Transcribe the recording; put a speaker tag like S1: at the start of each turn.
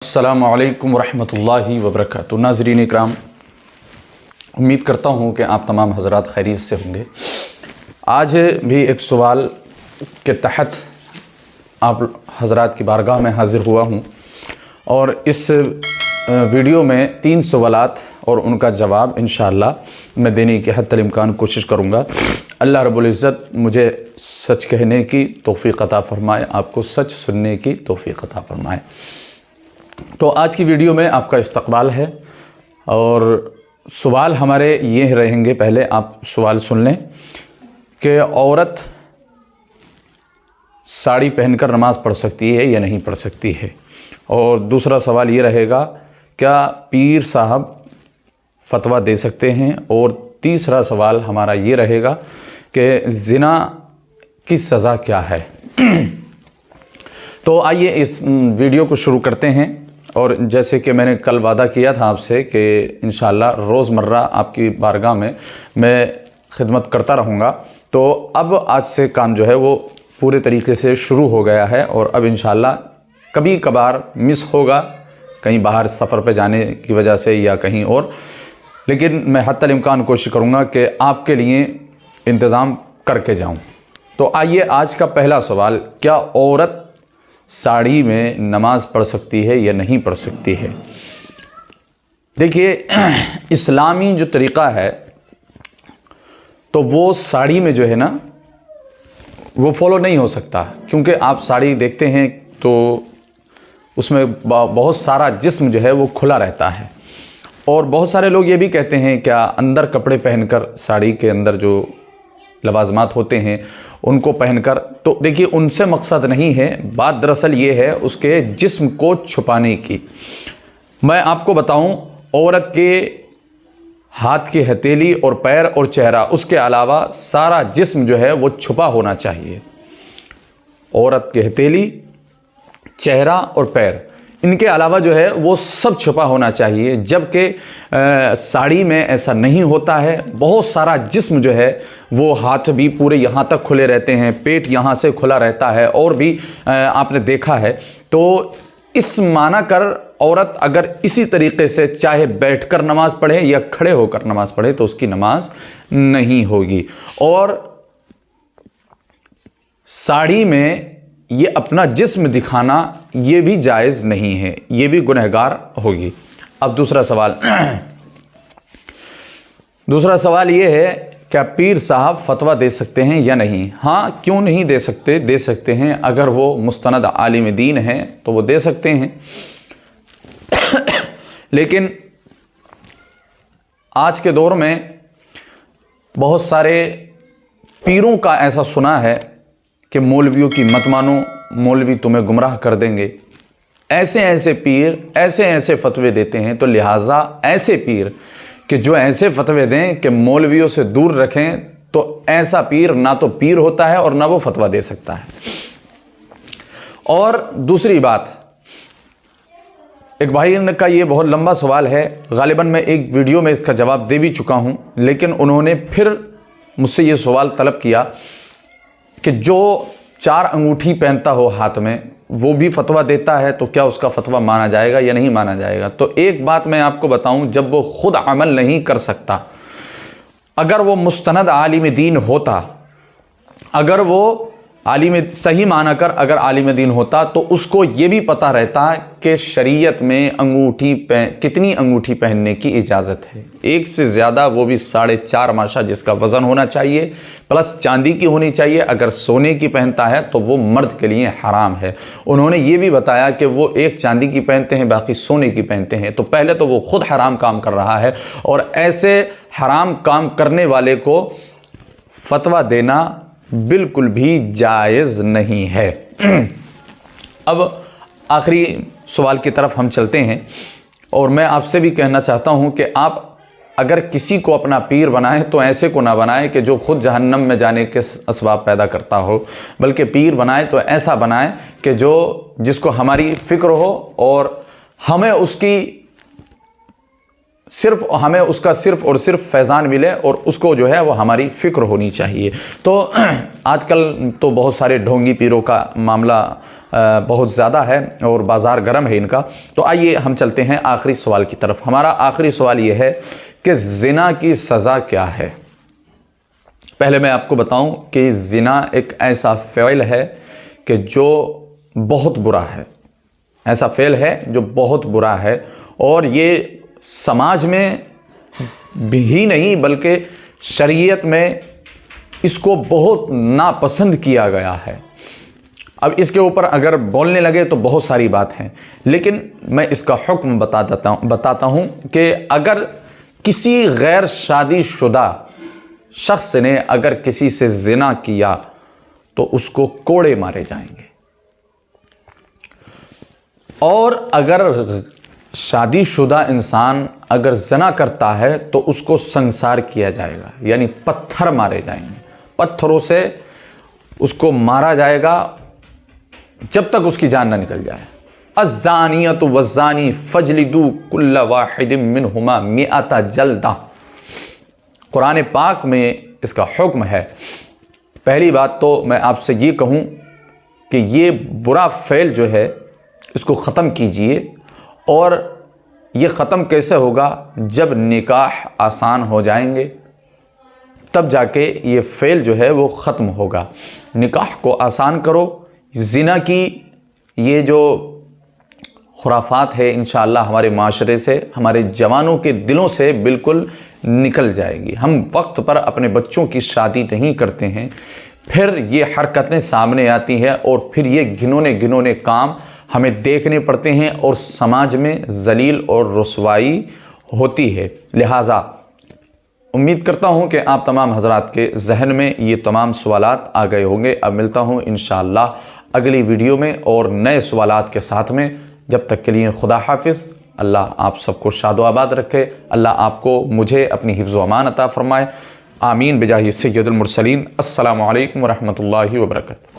S1: अस्सलामु अलैकुम वरहमतुल्लाहि वबरकातुहू। नाज़रीन इकराम, उम्मीद करता हूँ कि आप तमाम हज़रात खैरियत से होंगे। आज भी एक सवाल के तहत आप हज़रात की बारगाह में हाज़िर हुआ हूँ और इस वीडियो में 3 सवालात और उनका जवाब इंशाअल्लाह मैं देने की हद इम्कान कोशिश करूँगा। अल्लाह रब्बुल इज़्ज़त मुझे सच कहने की तौफ़ीक़ अता फ़रमाए, आपको सच सुनने की तौफ़ीक़ अता फ़रमाए। तो आज की वीडियो में आपका इस्तक़बाल है और सवाल हमारे ये रहेंगे। पहले आप सवाल सुन लें कि औरत साड़ी पहनकर नमाज़ पढ़ सकती है या नहीं पढ़ सकती है। और दूसरा सवाल ये रहेगा, क्या पीर साहब फतवा दे सकते हैं। और तीसरा सवाल हमारा ये रहेगा कि ज़िना की सज़ा क्या है। तो आइए इस वीडियो को शुरू करते हैं। और जैसे कि मैंने कल वादा किया था आपसे कि इंशाअल्लाह रोज़मर्रा आपकी बारगाह में मैं खिदमत करता रहूँगा, तो अब आज से काम जो है वो पूरे तरीके से शुरू हो गया है। और अब इंशाअल्लाह कभी कभार मिस होगा, कहीं बाहर सफ़र पे जाने की वजह से या कहीं और, लेकिन मैं हत्तल इम्कान कोशिश करूँगा कि आपके लिए इंतज़ाम करके जाऊँ। तो आइए आज का पहला सवाल, क्या औरत साड़ी में नमाज़ पढ़ सकती है या नहीं पढ़ सकती है। देखिए, इस्लामी जो तरीक़ा है तो वो साड़ी में जो है ना वो फॉलो नहीं हो सकता, क्योंकि आप साड़ी देखते हैं तो उसमें बहुत सारा जिस्म जो है वो खुला रहता है। और बहुत सारे लोग ये भी कहते हैं क्या अंदर कपड़े पहनकर, साड़ी के अंदर जो लवाज़मात होते हैं उनको पहनकर, तो देखिए उनसे मकसद नहीं है, बात दरअसल ये है उसके जिस्म को छुपाने की। मैं आपको बताऊं, औरत के हाथ की हथेली और पैर और चेहरा, उसके अलावा सारा जिस्म जो है वो छुपा होना चाहिए। औरत की हथेली, चेहरा और पैर, इनके अलावा जो है वो सब छुपा होना चाहिए। जबकि साड़ी में ऐसा नहीं होता है। बहुत सारा जिस्म जो है वो, हाथ भी पूरे यहाँ तक खुले रहते हैं, पेट यहाँ से खुला रहता है और भी आपने देखा है। तो इस माना कर औरत अगर इसी तरीके से चाहे बैठकर नमाज़ पढ़े या खड़े होकर नमाज़ पढ़े तो उसकी नमाज नहीं होगी। और साड़ी में ये अपना जिस्म दिखाना ये भी जायज़ नहीं है, ये भी गुनहगार होगी। अब दूसरा सवाल ये है, क्या पीर साहब फतवा दे सकते हैं या नहीं। हाँ, क्यों नहीं दे सकते, दे सकते हैं। अगर वो मुस्तनद आलिम दीन हैं तो वो दे सकते हैं। लेकिन आज के दौर में बहुत सारे पीरों का ऐसा सुना है कि मौलवियों की मत मानो, मौलवी तुम्हें गुमराह कर देंगे। ऐसे ऐसे पीर ऐसे ऐसे फतवे देते हैं। तो लिहाजा ऐसे पीर कि जो ऐसे फतवे दें कि मौलवियों से दूर रखें, तो ऐसा पीर ना तो पीर होता है और ना वो फतवा दे सकता है। और दूसरी बात, एक भाई का ये बहुत लंबा सवाल है, गालिबन मैं एक वीडियो में इसका जवाब दे भी चुका हूँ, लेकिन उन्होंने फिर मुझसे ये सवाल तलब किया कि जो 4 अंगूठी पहनता हो हाथ में वो भी फतवा देता है, तो क्या उसका फतवा माना जाएगा या नहीं माना जाएगा। तो एक बात मैं आपको बताऊं, जब वो खुद अमल नहीं कर सकता, अगर वो मुस्तनद आलिम दीन होता, अगर वो आलिम सही माना कर अगर आलिम दीन होता, तो उसको ये भी पता रहता कि शरीयत में अंगूठी कितनी अंगूठी पहनने की इजाज़त है। एक से ज़्यादा, वो भी 4.5 माशा जिसका वज़न होना चाहिए, प्लस चांदी की होनी चाहिए। अगर सोने की पहनता है तो वो मर्द के लिए हराम है। उन्होंने ये भी बताया कि वो एक चांदी की पहनते हैं, बाकी सोने की पहनते हैं। तो पहले तो वो खुद हराम काम कर रहा है, और ऐसे हराम काम करने वाले को फतवा देना बिल्कुल भी जायज़ नहीं है। अब आखिरी सवाल की तरफ हम चलते हैं, और मैं आपसे भी कहना चाहता हूं कि आप अगर किसी को अपना पीर बनाएं तो ऐसे को ना बनाएं कि जो खुद जहन्नम में जाने के असबाब पैदा करता हो, बल्कि पीर बनाएं तो ऐसा बनाएं कि जिसको हमारी फ़िक्र हो और हमें उसका सिर्फ़ और सिर्फ फैज़ान मिले, और उसको जो है वो हमारी फ़िक्र होनी चाहिए। तो आजकल तो बहुत सारे ढोंगी पीरों का मामला बहुत ज़्यादा है और बाज़ार गर्म है इनका। तो आइए हम चलते हैं आखिरी सवाल की तरफ। हमारा आखिरी सवाल ये है कि ज़िना की सज़ा क्या है। पहले मैं आपको बताऊं कि ज़िना एक ऐसा फ़ेल है कि जो बहुत बुरा है, ऐसा फ़ेल है जो बहुत बुरा है, और ये समाज में भी नहीं बल्कि शरीयत में इसको बहुत नापसंद किया गया है। अब इसके ऊपर अगर बोलने लगे तो बहुत सारी बात हैं, लेकिन मैं इसका हुक्म बताता हूँ कि अगर किसी गैर शादीशुदा शख्स ने अगर किसी से ज़िना किया तो उसको कोड़े मारे जाएंगे, और अगर शादीशुदा इंसान अगर ज़िना करता है तो उसको संसार किया जाएगा, यानी पत्थर मारे जाएंगे, पत्थरों से उसको मारा जाएगा जब तक उसकी जान ना निकल जाए। अज़्ज़ानियतु वज़्ज़ानी फ़ज्लिदू कुल्ल वाहिदिम मिनहुमा मिअता जल्दा, कुरान पाक में इसका हुक्म है। पहली बात तो मैं आपसे ये कहूँ कि ये बुरा फ़ेल जो है इसको ख़त्म कीजिए, और ये ख़त्म कैसे होगा, जब निकाह आसान हो जाएंगे तब जाके ये फ़ेल जो है वो ख़त्म होगा। निकाह को आसान करो, ज़िना की ये जो खुराफात है इंशाअल्लाह हमारे माशरे से, हमारे जवानों के दिलों से बिल्कुल निकल जाएगी। हम वक्त पर अपने बच्चों की शादी नहीं करते हैं, फिर ये हरकतें सामने आती हैं और फिर ये घिनौने काम हमें देखने पड़ते हैं और समाज में जलील और रुसवाई होती है। लिहाजा उम्मीद करता हूँ कि आप तमाम हजरात के जहन में ये तमाम सवालात आ गए होंगे। अब मिलता हूँ इंशाअल्लाह अगली वीडियो में और नए सवालात के साथ में। जब तक के लिए खुदा हाफिज़। अल्लाह आप सबको शादो आबाद रखे। अल्लाह आपको मुझे अपनी हिफ्ज़ व अमान अता फ़रमाए। आमीन बिजाहि सय्यदुल मुरसलीन। अस्सलामु अलैकुम व रहमतुल्लाहि व बरकातुहू।